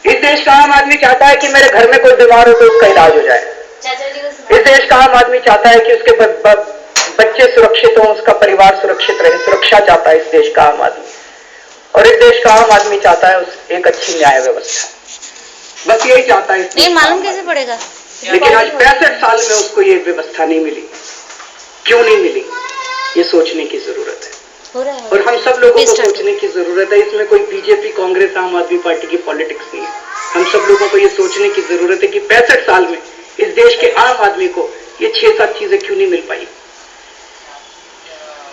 इस देश का आम आदमी चाहता है कि मेरे घर में कोई बीमार हो तो उसका इलाज हो जाए। इस देश का आम आदमी चाहता है कि उसके बच्चे सुरक्षित हों, उसका परिवार सुरक्षित रहे, सुरक्षा चाहता है इस देश का आम आदमी। और इस देश का आम आदमी चाहता है एक अच्छी न्याय व्यवस्था, बस यही चाहता है। नहीं मालूम कैसे पड़ेगा। लेकिन आज 65 साल में उसको ये व्यवस्था नहीं मिली। क्यों नहीं मिली, ये सोचने की जरूरत है। और हम सब लोगों को सोचने की जरूरत है। इसमें कोई बीजेपी, कांग्रेस, आम आदमी पार्टी की पॉलिटिक्स नहीं है। हम सब लोगों को ये सोचने की जरूरत है कि 65 साल में इस देश के आम आदमी को ये 6-7 चीजें क्यों नहीं मिल पाई।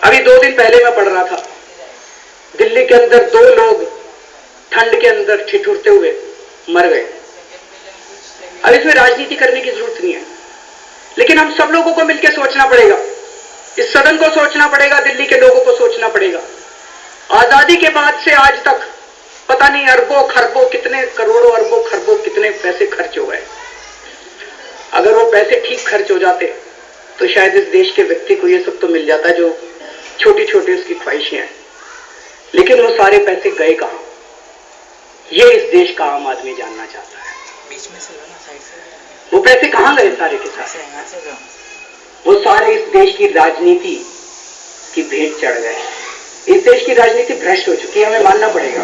अभी 2 दिन पहले मैं पढ़ रहा था, दिल्ली के अंदर 2 लोग ठंड के अंदर ठिठुरते हुए मर गए। अब इसमें राजनीति करने की जरूरत नहीं है, लेकिन हम सब लोगों को मिलकर सोचना पड़ेगा। इस सदन को सोचना पड़ेगा, दिल्ली के लोगों को सोचना पड़ेगा। आजादी के बाद से आज तक पता नहीं अरबों खरबों कितने करोड़ों अरबों खरबों कितने पैसे खर्च हो गए। अगर वो पैसे ठीक खर्च हो जाते तो शायद इस देश के व्यक्ति को ये सब तो मिल जाता जो छोटी छोटी उसकी ख्वाहिशें हैं। लेकिन वो सारे पैसे गए कहां, ये इस देश का आम आदमी जानना चाहता है। बीच में से साइड से वो पैसे कहां गए सारे के सारे? वो सारे इस देश की राजनीति की भेंट चढ़ गए। इस देश की राजनीति भ्रष्ट हो चुकी है, हमें मानना पड़ेगा।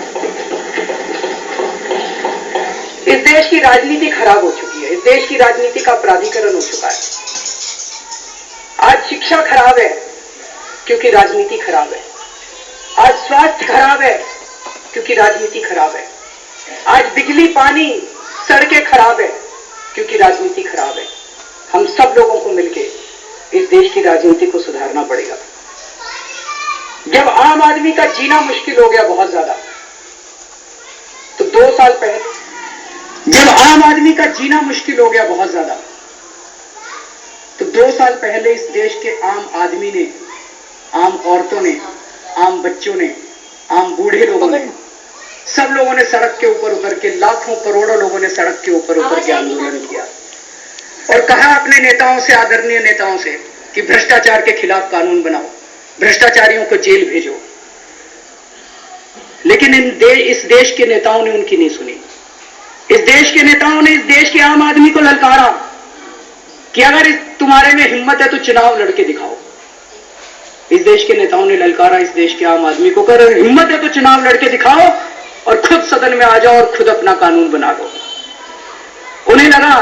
इस देश की राजनीति खराब हो चुकी है। इस देश की राजनीति का अपराधीकरण हो चुका है। आज शिक्षा खराब है क्योंकि राजनीति खराब है। आज स्वास्थ्य खराब है क्योंकि राजनीति खराब है। आज बिजली, पानी, सड़कें खराब है क्योंकि राजनीति खराब है। हम सब लोगों को मिलकर इस देश की राजनीति को सुधारना पड़ेगा। जब आम आदमी का जीना मुश्किल हो गया बहुत ज्यादा, तो 2 साल पहले जब आम आदमी का जीना मुश्किल हो गया बहुत ज्यादा, तो 2 साल पहले इस देश के आम आदमी ने, आम औरतों ने, आम बच्चों ने, आम बूढ़े लोगों ने, सब लोगों ने सड़क के ऊपर उतर के, लाखों करोड़ों लोगों ने सड़क के ऊपर उतर के आंदोलन किया और कहा अपने नेताओं से, आदरणीय नेताओं से, कि भ्रष्टाचार के खिलाफ कानून बनाओ, भ्रष्टाचारियों को जेल भेजो। लेकिन इस देश के नेताओं ने उनकी नहीं सुनी। इस देश के नेताओं ने इस देश के आम आदमी को ललकारा कि अगर तुम्हारे में हिम्मत है तो चुनाव लड़के दिखाओ। इस देश के नेताओं ने ललकारा इस देश के आम आदमी को, अगर हिम्मत है तो चुनाव लड़के दिखाओ और खुद सदन में आ जाओ और खुद अपना कानून बना दो। उन्हें लगा,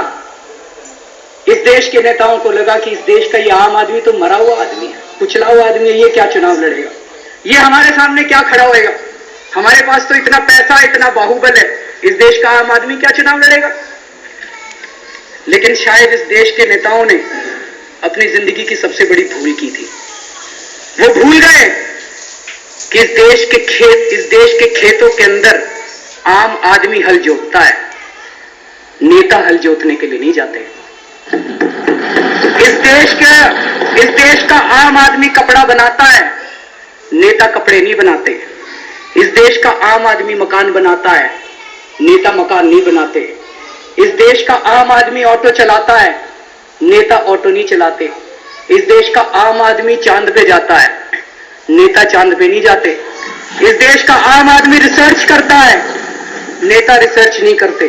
इस देश के नेताओं को लगा कि इस देश का ये आम आदमी तो मरा हुआ आदमी है, कुचला हुआ आदमी है, ये क्या चुनाव लड़ेगा, ये हमारे सामने क्या खड़ा होएगा, हमारे पास तो इतना पैसा, इतना बाहुबल है, इस देश का आम आदमी क्या चुनाव लड़ेगा। लेकिन शायद इस देश के नेताओं ने अपनी जिंदगी की सबसे बड़ी भूल की थी। वो भूल गए कि इस देश के खेतों के अंदर आम आदमी हल जोतता है, नेता हल जोतने के लिए नहीं जाते। इस देश का आम आदमी कपड़ा बनाता है, नेता कपड़े नहीं बनाते। इस देश का आम आदमी मकान बनाता है, नेता मकान नहीं बनाते। इस देश का आम आदमी ऑटो चलाता है, नेता ऑटो नहीं चलाते। इस देश का आम आदमी चांद पे जाता है, नेता चांद पे नहीं जाते। इस देश का आम आदमी रिसर्च करता है, नेता रिसर्च नहीं करते।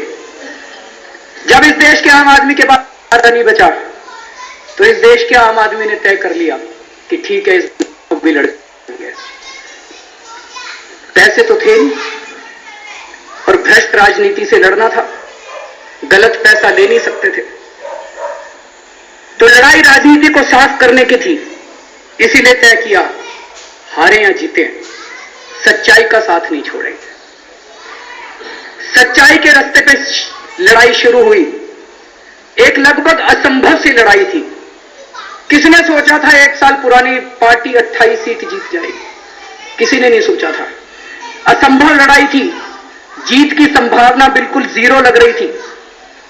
जब इस देश के आम आदमी के पास पैसा नहीं बचा तो इस देश के आम आदमी ने तय कर लिया कि ठीक है, इस भी लड़ेंगे। पैसे तो थे नहीं और भ्रष्ट राजनीति से लड़ना था, गलत पैसा ले नहीं सकते थे, तो लड़ाई राजनीति को साफ करने की थी। इसीलिए तय किया, हारे या जीते, सच्चाई का साथ नहीं छोड़ेंगे। सच्चाई के रास्ते पे लड़ाई शुरू हुई। एक लगभग असंभव सी लड़ाई थी। किसने सोचा था 1 साल पुरानी पार्टी 28 सीट जीत जाएगी? किसी ने नहीं सोचा था। असंभव लड़ाई थी, जीत की संभावना बिल्कुल 0 लग रही थी।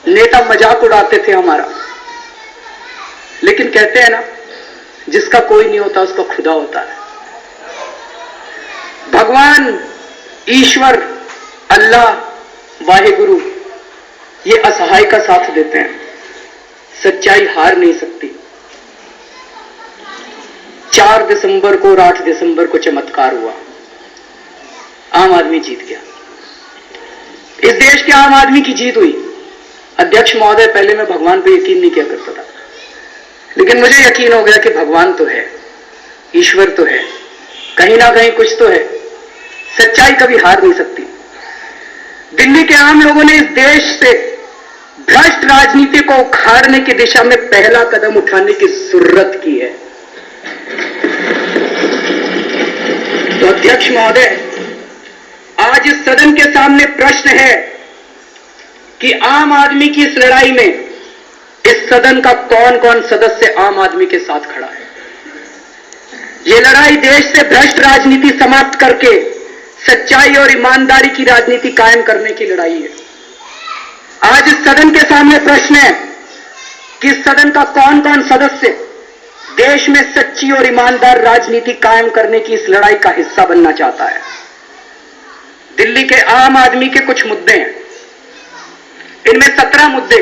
नेता मजाक उड़ाते थे हमारा, लेकिन कहते हैं ना, जिसका कोई नहीं होता उसका खुदा होता है। भगवान, ईश्वर, अल्लाह, वाहेगुरु, ये असहाय का साथ देते हैं। सच्चाई हार नहीं सकती। 4 दिसंबर को और 8 दिसंबर को चमत्कार हुआ, आम आदमी जीत गया। इस देश के आम आदमी की जीत हुई। अध्यक्ष महोदय, पहले मैं भगवान पे यकीन नहीं किया करता था, लेकिन मुझे यकीन हो गया कि भगवान तो है, ईश्वर तो है, कहीं ना कहीं कुछ तो है, सच्चाई कभी हार नहीं सकती। दिल्ली के आम लोगों ने इस देश से भ्रष्ट राजनीति को उखाड़ने की दिशा में पहला कदम उठाने की जरूरत की है। तो अध्यक्ष महोदय, आज इस सदन के सामने प्रश्न है कि आम आदमी की इस लड़ाई में इस सदन का कौन कौन सदस्य आम आदमी के साथ खड़ा है। ये लड़ाई देश से भ्रष्ट राजनीति समाप्त करके सच्चाई और ईमानदारी की राजनीति कायम करने की लड़ाई है। आज इस सदन के सामने प्रश्न है कि इस सदन का कौन कौन सदस्य देश में सच्ची और ईमानदार राजनीति कायम करने की इस लड़ाई का हिस्सा बनना चाहता है। दिल्ली के आम आदमी के कुछ मुद्दे हैं, इनमें 17 मुद्दे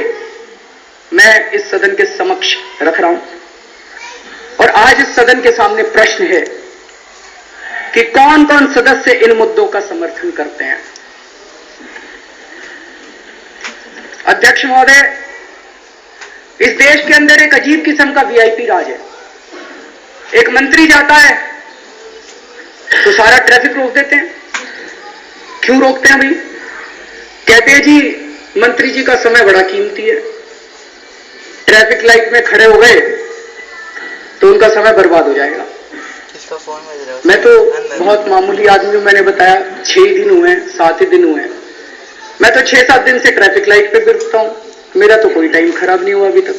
मैं इस सदन के समक्ष रख रहा हूं, और आज इस सदन के सामने प्रश्न है कि कौन कौन सदस्य इन मुद्दों का समर्थन करते हैं। अध्यक्ष महोदय, इस देश के अंदर एक अजीब किस्म का वीआईपी राज है। एक मंत्री जाता है तो सारा ट्रैफिक रोक देते हैं। क्यों रोकते हैं भाई? कहते हैं जी मंत्री जी का समय बड़ा कीमती है, ट्रैफिक लाइट में खड़े हो गए तो उनका समय बर्बाद हो जाएगा। मैं तो बहुत मामूली आदमी हूं, मैंने बताया 6 दिन हुए हैं, 7 ही दिन हुए हैं। मैं तो 6-7 दिन से ट्रैफिक लाइट पे भी रुकता हूं, मेरा तो कोई टाइम खराब नहीं हुआ अभी तक।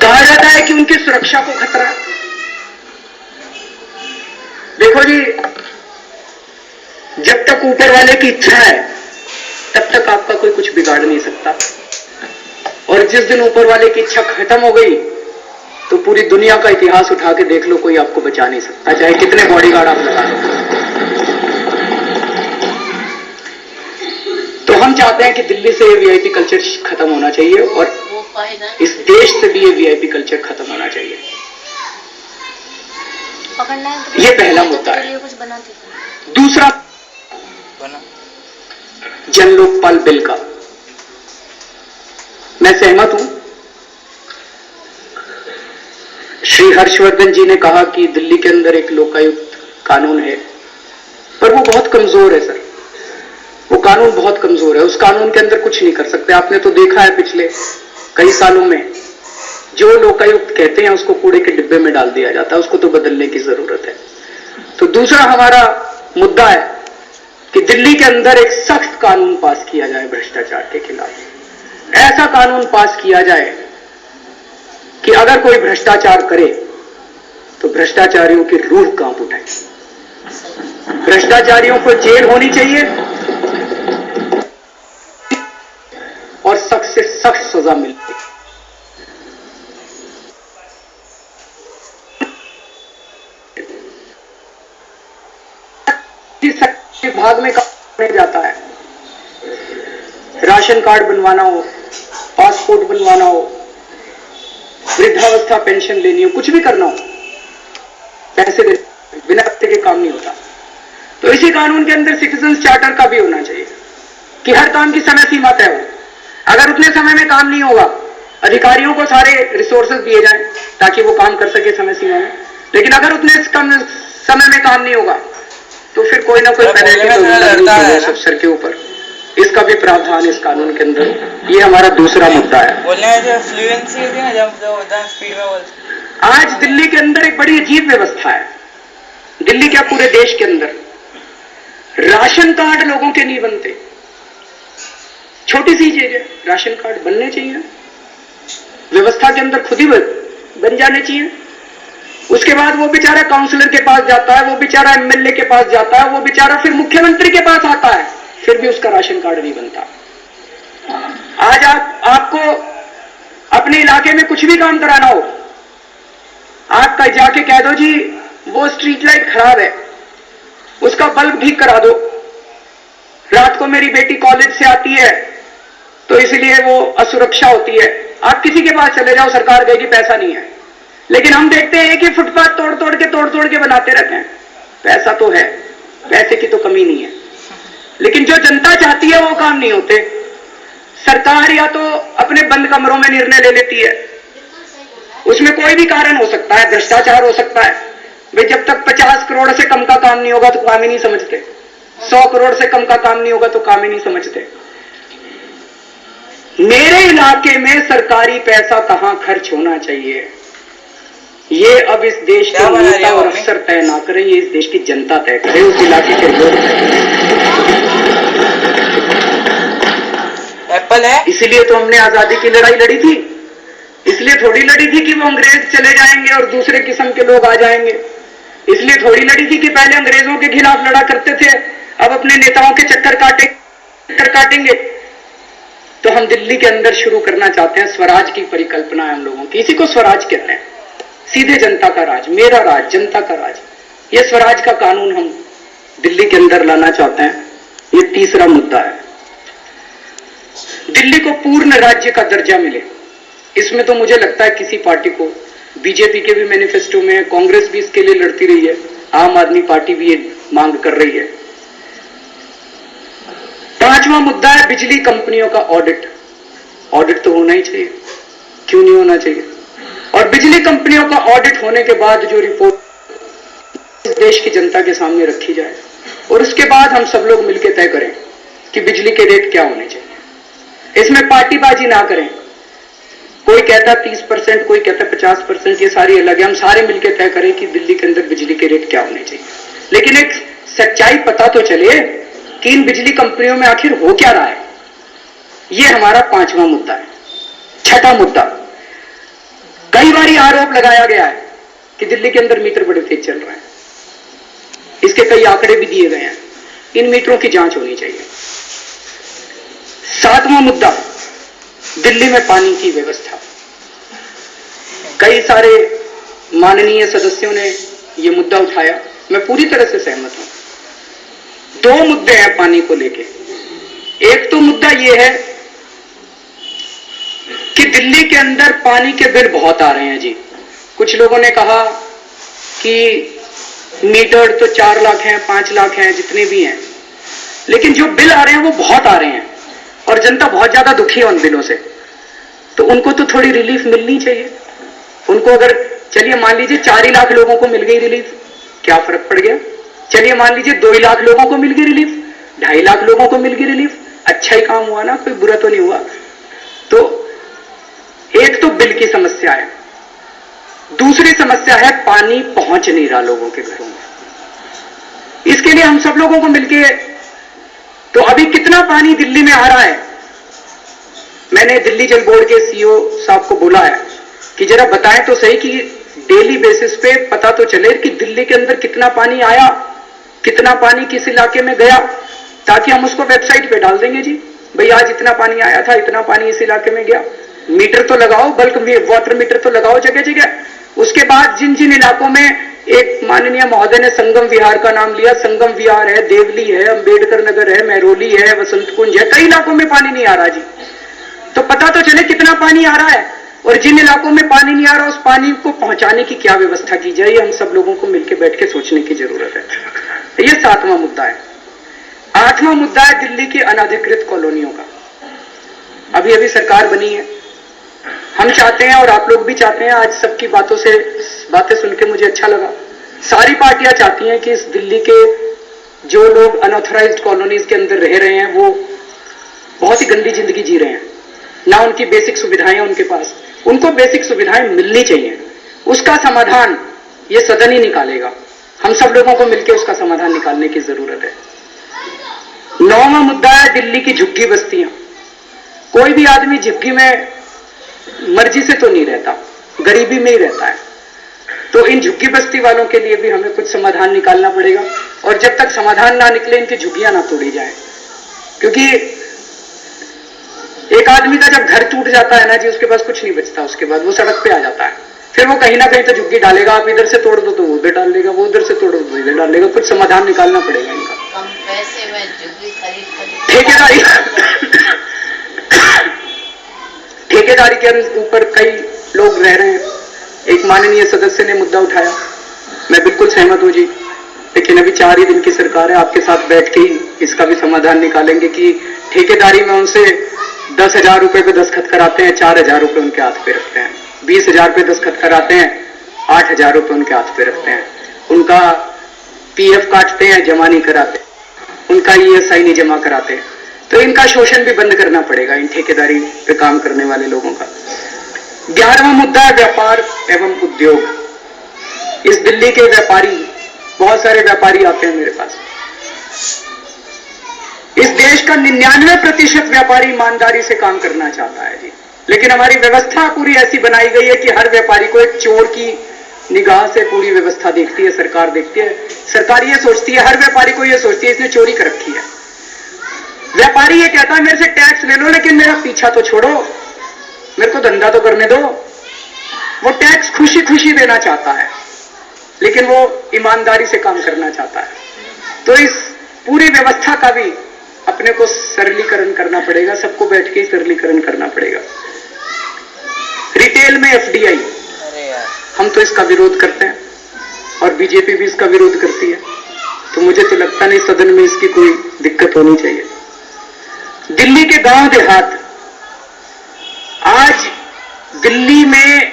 कहा जाता है कि उनकी सुरक्षा को खतरा है। देखो जी, जब तक ऊपर वाले की इच्छा है तब तक आपका कोई कुछ बिगाड़ नहीं सकता, और जिस दिन ऊपर वाले की इच्छा खत्म हो गई तो पूरी दुनिया का इतिहास उठा के देख लो, कोई आपको बचा नहीं सकता, चाहे कितने बॉडीगार्ड आप लगा लो। तो हम चाहते हैं कि दिल्ली से ये वीआईपी कल्चर खत्म होना चाहिए, और इस देश से भी ये वीआईपी कल्चर खत्म होना चाहिए। ये पहला मुद्दा है। दूसरा, जन लोकपाल बिल का मैं सहमत हूं। श्री हर्षवर्धन जी ने कहा कि दिल्ली के अंदर एक लोकायुक्त कानून है, पर वो बहुत कमजोर है सर, वो कानून बहुत कमजोर है। उस कानून के अंदर कुछ नहीं कर सकते। आपने तो देखा है पिछले कई सालों में जो लोकायुक्त कहते हैं उसको कूड़े के डिब्बे में डाल दिया जाता है, उसको तो बदलने की जरूरत है। तो दूसरा हमारा मुद्दा है कि दिल्ली के अंदर एक सख्त कानून पास किया जाए भ्रष्टाचार के खिलाफ। ऐसा कानून पास किया जाए कि अगर कोई भ्रष्टाचार करे तो भ्रष्टाचारियों की रूह कांप उठाए। भ्रष्टाचारियों को जेल होनी चाहिए और सख्त से सख्त सजा मिलती। विभाग में काम जाता है, राशन कार्ड बनवाना हो, पासपोर्ट बनवाना हो, वृद्धावस्था पेंशन लेनी हो, कुछ भी करना हो, पैसे दे, बिना पैसे के काम नहीं होता। तो इसी कानून के अंदर सिटीजन चार्टर का भी होना चाहिए कि हर काम की समय सीमा तय हो। अगर उतने समय में काम नहीं होगा, अधिकारियों को सारे रिसोर्सेज दिए जाएं ताकि वो काम कर सके समय सीमा में, लेकिन अगर उतने कम समय में काम नहीं होगा तो फिर कोई ना कोई पेनल्टी अफसर के ऊपर। इसका भी प्रावधान इस कानून के अंदर। ये हमारा दूसरा मुद्दा है। आज दिल्ली के अंदर एक बड़ी अजीब व्यवस्था है, दिल्ली क्या पूरे देश के अंदर राशन कार्ड लोगों के नहीं बनते। छोटी सी चीज है, राशन कार्ड बनने चाहिए, व्यवस्था के अंदर खुद ही बन जाने चाहिए। उसके बाद वो बेचारा काउंसलर के पास जाता है, वो बेचारा एमएलए के पास जाता है, वो बेचारा फिर मुख्यमंत्री के पास आता है, फिर भी उसका राशन कार्ड नहीं बनता। आज आपको अपने इलाके में कुछ भी काम कराना हो, आप जाके कह दो जी वो स्ट्रीट लाइट खराब है, उसका बल्ब ठीक करा दो। रात को मेरी बेटी कॉलेज से आती है तो इसलिए वो असुरक्षा होती है। आप किसी के पास चले जाओ, सरकार कहेगी पैसा नहीं है। लेकिन हम देखते हैं कि फुटपाथ तोड़ तोड़ के बनाते रहते हैं, पैसा तो है, पैसे की तो कमी नहीं है, लेकिन जो जनता चाहती है वो काम नहीं होते। सरकार या तो अपने बंद कमरों में निर्णय ले लेती है, उसमें कोई भी कारण हो सकता है, भ्रष्टाचार हो सकता है। भाई जब तक 50 करोड़ से कम का काम नहीं होगा तो काम ही नहीं समझते, 100 करोड़ से कम का काम नहीं होगा तो काम ही नहीं समझते। मेरे इलाके में सरकारी पैसा कहां खर्च होना चाहिए, ये अब इस देश के नेता और अफसर तय ना करें, ये इस देश की जनता तय करे, उस इलाके के लोग एप्पल है। इसीलिए तो हमने आजादी की लड़ाई लड़ी थी, इसलिए थोड़ी लड़ी थी कि वो अंग्रेज चले जाएंगे और दूसरे किस्म के लोग आ जाएंगे, इसलिए थोड़ी लड़ी थी कि पहले अंग्रेजों के खिलाफ लड़ा करते थे, अब अपने नेताओं के चक्कर काटेंगे। तो हम दिल्ली के अंदर शुरू करना चाहते हैं, स्वराज की परिकल्पना है हम लोगों की, इसी को स्वराज कहते हैं, सीधे जनता का राज, मेरा राज, जनता का राज। ये स्वराज का कानून हम दिल्ली के अंदर लाना चाहते हैं। ये तीसरा मुद्दा है, दिल्ली को पूर्ण राज्य का दर्जा मिले। इसमें तो मुझे लगता है किसी पार्टी को, बीजेपी के भी मैनिफेस्टो में, कांग्रेस भी इसके लिए लड़ती रही है, आम आदमी पार्टी भी ये मांग कर रही है। पांचवा मुद्दा है बिजली कंपनियों का ऑडिट। ऑडिट तो होना ही चाहिए, क्यों नहीं होना चाहिए? और बिजली कंपनियों का ऑडिट होने के बाद जो रिपोर्ट इस देश की जनता के सामने रखी जाए और उसके बाद हम सब लोग मिलकर तय करें कि बिजली के रेट क्या होने चाहिए। इसमें पार्टीबाजी ना करें, कोई कहता 30%, कोई कहता 50%, ये सारी अलग है। हम सारे मिलकर तय करें कि दिल्ली के अंदर बिजली के रेट क्या होने चाहिए, लेकिन एक सच्चाई पता तो चले कि इन बिजली कंपनियों में आखिर हो क्या रहा है। ये हमारा पांचवा मुद्दा है। छठा मुद्दा, कई बार आरोप लगाया गया है कि दिल्ली के अंदर मीटर बड़े तेज चल रहे हैं, इसके कई आंकड़े भी दिए गए हैं, इन मीटरों की जांच होनी चाहिए। सातवां मुद्दा, दिल्ली में पानी की व्यवस्था। कई सारे माननीय सदस्यों ने यह मुद्दा उठाया, मैं पूरी तरह से सहमत हूं। दो मुद्दे हैं पानी को लेके। एक तो मुद्दा यह है कि दिल्ली के अंदर पानी के बिल बहुत आ रहे हैं जी। कुछ लोगों ने कहा कि मीटर तो 4 लाख हैं, 5 लाख हैं, जितने भी हैं, लेकिन जो बिल आ रहे हैं वो बहुत आ रहे हैं और जनता बहुत ज्यादा दुखी है उन बिलों से। तो उनको तो थोड़ी रिलीफ मिलनी चाहिए। उनको अगर, चलिए मान लीजिए 4 लाख लोगों को मिल गई रिलीफ, क्या फर्क पड़ गया? चलिए मान लीजिए 2 लाख लोगों को मिल गई रिलीफ, 2.5 लाख लोगों को मिल गई रिलीफ, अच्छा ही काम हुआ ना, कोई बुरा तो नहीं हुआ। तो एक तो बिल की समस्या है, दूसरी समस्या है पानी पहुंच नहीं रहा लोगों के घरों में। इसके लिए हम सब लोगों को मिलके, तो अभी कितना पानी दिल्ली में आ रहा है, मैंने दिल्ली जल बोर्ड के सीईओ साहब को बोला है कि जरा बताएं तो सही कि डेली बेसिस पे पता तो चले कि दिल्ली के अंदर कितना पानी आया, कितना पानी किस इलाके में गया, ताकि हम उसको वेबसाइट पे डाल देंगे जी, भाई आज इतना पानी आया था, इतना पानी इस इलाके में गया। मीटर तो लगाओ, बल्क वाटर मीटर तो लगाओ जगह जगह। उसके बाद जिन जिन इलाकों में, एक माननीय महोदय ने संगम विहार का नाम लिया, संगम विहार है, देवली है, अंबेडकर नगर है, महरौली है, वसंत कुंज है, कई इलाकों में पानी नहीं आ रहा जी। तो पता तो चले कितना पानी आ रहा है, और जिन इलाकों में पानी नहीं आ रहा उस पानी को पहुंचाने की क्या व्यवस्था की जाए, हम सब लोगों को मिलकर बैठ के सोचने की जरूरत है। यह 7वां मुद्दा है। 8वां मुद्दा है दिल्ली की अनधिकृत कॉलोनियों का। अभी अभी सरकार बनी है, हम चाहते हैं और आप लोग भी चाहते हैं, आज सबकी बातें सुन के मुझे अच्छा लगा, सारी पार्टियां चाहती हैं कि इस दिल्ली के जो लोग अनऑथराइज्ड कॉलोनीज के अंदर रह रहे हैं वो बहुत ही गंदी जिंदगी जी रहे हैं, ना उनकी बेसिक सुविधाएं उनके पास, उनको बेसिक सुविधाएं मिलनी चाहिए। उसका समाधान ये सदन ही निकालेगा, हम सब लोगों को मिलकर उसका समाधान निकालने की जरूरत है। 9वां मुद्दा है दिल्ली की झुग्गी बस्तियां। कोई भी आदमी झुग्गी में मर्जी से तो नहीं रहता, गरीबी में ही रहता है। तो इन झुग्गी बस्ती वालों के लिए भी हमें कुछ समाधान निकालना पड़ेगा, और जब तक समाधान ना निकले इनकी झुग्गियां ना तोड़ी जाए, क्योंकि एक आदमी का जब घर टूट जाता है ना जी, उसके पास कुछ नहीं बचता, उसके बाद वो सड़क पे आ जाता है, फिर वो कहीं ना कहीं तो झुग्गी डालेगा। आप इधर से तोड़ दो तो वो उधर डाल लेगा, वो उधर से तोड़ दो तो इधर डाल लेगा। कुछ समाधान निकालना पड़ेगा इनका। कम पैसे में झुग्गी खरीद ठेकेदारी के ऊपर कई लोग रह रहे हैं। एक माननीय सदस्य ने मुद्दा उठाया, मैं बिल्कुल सहमत हूं जी, लेकिन अभी 4 ही दिन की सरकार है, आपके साथ बैठ के ही इसका भी समाधान निकालेंगे कि ठेकेदारी में उनसे 10,000 रुपए पे दस्तखत कराते हैं, 4,000 रुपए उनके हाथ पे रखते हैं, 20,000 पे दस्तखत कराते हैं, 8,000 रुपए उनके हाथ पे रखते हैं, उनका पीएफ काटते हैं, जमा नहीं कराते, उनका ईएसआई नहीं जमा कराते। तो इनका शोषण भी बंद करना पड़ेगा, इन ठेकेदारी पे काम करने वाले लोगों का। 11वां मुद्दा है व्यापार एवं उद्योग। इस दिल्ली के व्यापारी, बहुत सारे व्यापारी आते हैं मेरे पास। इस देश का 99% व्यापारी ईमानदारी से काम करना चाहता है जी, लेकिन हमारी व्यवस्था पूरी ऐसी बनाई गई है कि हर व्यापारी को एक चोर की निगाह से पूरी व्यवस्था देखती है, सरकार देखती है। सरकार ये सोचती है, हर व्यापारी को ये सोचती है इसने चोरी कर रखी है। व्यापारी ये कहता है मेरे से टैक्स ले लो लेकिन मेरा पीछा तो छोड़ो, मेरे को धंधा तो करने दो। वो टैक्स खुशी खुशी देना चाहता है, लेकिन वो ईमानदारी से काम करना चाहता है। तो इस पूरी व्यवस्था का भी अपने को सरलीकरण करना पड़ेगा, सबको बैठ के सरलीकरण करना पड़ेगा। रिटेल में एफडीआई, हम तो इसका विरोध करते हैं और बीजेपी भी इसका विरोध करती है, तो मुझे तो लगता नहीं सदन में इसकी कोई दिक्कत होनी चाहिए। दिल्ली के गांव देहात, आज दिल्ली में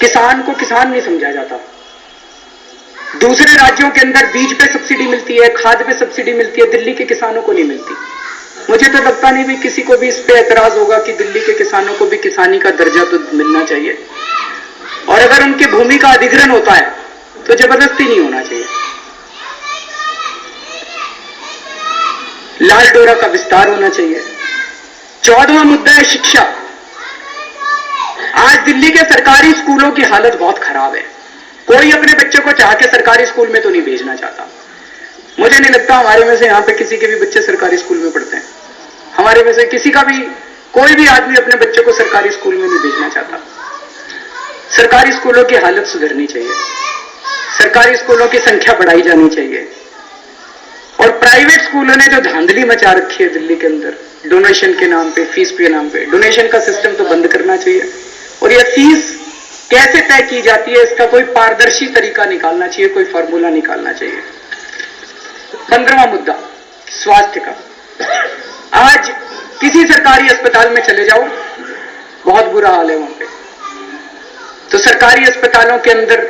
किसान को किसान नहीं समझा जाता। दूसरे राज्यों के अंदर बीज पे सब्सिडी मिलती है, खाद पे सब्सिडी मिलती है, दिल्ली के किसानों को नहीं मिलती। मुझे तो लगता नहीं भी किसी को भी इस पे एतराज होगा कि दिल्ली के किसानों को भी किसानी का दर्जा तो मिलना चाहिए, और अगर उनकी भूमि का अधिग्रहण होता है तो जबरदस्ती नहीं होना चाहिए। लाल डोरा का विस्तार होना चाहिए। 14वां मुद्दा है शिक्षा। आज दिल्ली के सरकारी स्कूलों की हालत बहुत खराब है। कोई अपने बच्चे को चाह के सरकारी स्कूल में तो नहीं भेजना चाहता। मुझे नहीं लगता हमारे में से यहां पे किसी के भी बच्चे सरकारी स्कूल में पढ़ते हैं। हमारे में से किसी का भी, कोई भी आदमी अपने बच्चे को सरकारी स्कूल में नहीं भेजना चाहता। सरकारी स्कूलों की हालत सुधरनी चाहिए, सरकारी स्कूलों की संख्या बढ़ाई जानी चाहिए। और प्राइवेट स्कूलों ने जो धांधली मचा रखी है दिल्ली के अंदर, डोनेशन के नाम पे, फीस के नाम पे, डोनेशन का सिस्टम तो बंद करना चाहिए। और यह फीस कैसे तय की जाती है, इसका कोई पारदर्शी तरीका निकालना चाहिए, कोई फॉर्मूला निकालना चाहिए। 15वां मुद्दा स्वास्थ्य का। आज किसी सरकारी अस्पताल में चले जाओ, बहुत बुरा हाल है वहां पे। तो सरकारी अस्पतालों के अंदर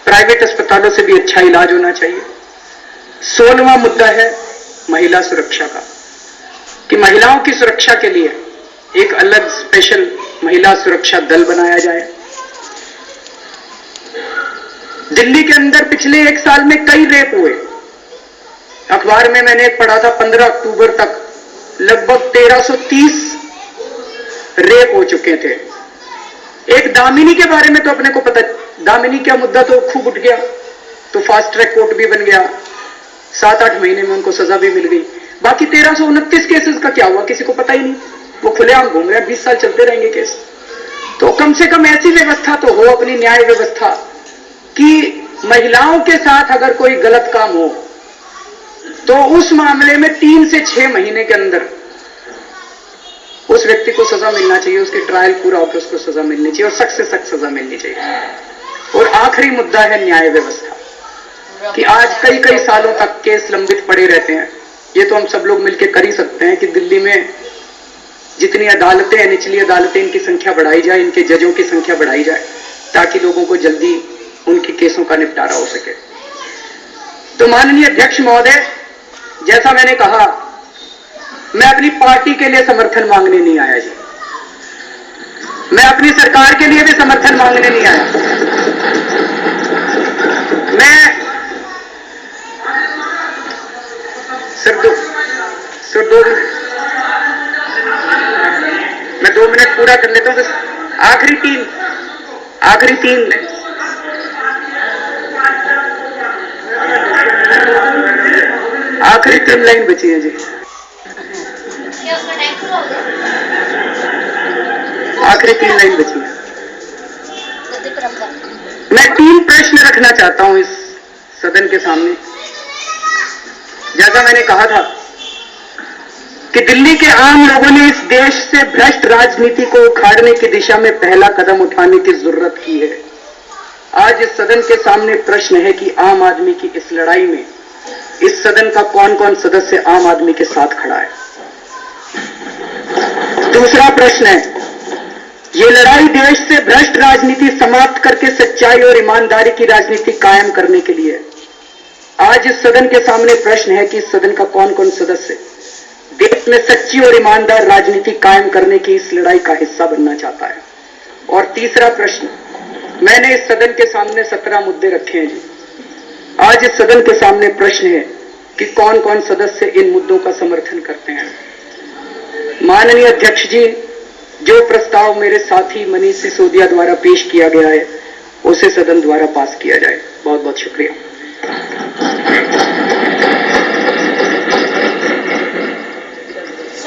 प्राइवेट अस्पतालों से भी अच्छा इलाज होना चाहिए। 16वां मुद्दा है महिला सुरक्षा का, कि महिलाओं की सुरक्षा के लिए एक अलग स्पेशल महिला सुरक्षा दल बनाया जाए। दिल्ली के अंदर पिछले 1 साल में कई रेप हुए। अखबार में मैंने पढ़ा था 15 अक्टूबर तक लगभग 1330 रेप हो चुके थे। एक दामिनी के बारे में तो अपने को पता, दामिनी का मुद्दा तो खूब उठ गया, तो फास्ट ट्रैक कोर्ट भी बन गया, 7-8 महीने में उनको सजा भी मिल गई। बाकी 1329 केसेस का क्या हुआ किसी को पता ही नहीं, वो खुलेआम घूम रहे हैं, 20 साल चलते रहेंगे केस। तो कम से कम ऐसी व्यवस्था तो हो अपनी न्याय व्यवस्था कि महिलाओं के साथ अगर कोई गलत काम हो तो उस मामले में 3 से 6 महीने के अंदर उस व्यक्ति को सजा मिलना चाहिए, उसकी ट्रायल पूरा होकर उसको सजा मिलनी चाहिए और सख्त से सख्त सजा मिलनी चाहिए। और आखिरी मुद्दा है न्याय व्यवस्था, कि आज कई सालों तक केस लंबित पड़े रहते हैं। ये तो हम सब लोग मिलकर कर ही सकते हैं कि दिल्ली में जितनी अदालतें हैं, निचली अदालतें, इनकी संख्या बढ़ाई जाए, इनके जजों की संख्या बढ़ाई जाए, ताकि लोगों को जल्दी उनके केसों का निपटारा हो सके। तो माननीय अध्यक्ष महोदय, जैसा मैंने कहा, मैं अपनी पार्टी के लिए समर्थन मांगने नहीं आया जी, मैं अपनी सरकार के लिए भी समर्थन मांगने नहीं आया। मैं सिर्फ 2 मिनट, मैं 2 मिनट पूरा कर लेता हूं। आखिरी तीन लाइन बची है जी। आखिरी 3 लाइन बची है। मैं 3 प्रश्न रखना चाहता हूं इस सदन के सामने। जैसा मैंने कहा था कि दिल्ली के आम लोगों ने इस देश से भ्रष्ट राजनीति को उखाड़ने की दिशा में पहला कदम उठाने की जरूरत की है। आज इस सदन के सामने प्रश्न है कि आम आदमी की इस लड़ाई में इस सदन का कौन कौन सदस्य आम आदमी के साथ खड़ा है। दूसरा प्रश्न है, ये लड़ाई देश से भ्रष्ट राजनीति समाप्त करके सच्चाई और ईमानदारी की राजनीति कायम करने के लिए। आज इस सदन के सामने प्रश्न है कि इस सदन का कौन कौन सदस्य देश में सच्ची और ईमानदार राजनीति कायम करने की इस लड़ाई का हिस्सा बनना चाहता है। और तीसरा प्रश्न, मैंने इस सदन के सामने 17 मुद्दे रखे हैं जी। आज इस सदन के सामने प्रश्न है कि कौन कौन सदस्य इन मुद्दों का समर्थन करते हैं। माननीय अध्यक्ष जी, जो प्रस्ताव मेरे साथी मनीष सिसोदिया द्वारा पेश किया गया है उसे सदन द्वारा पास किया जाए। बहुत बहुत शुक्रिया।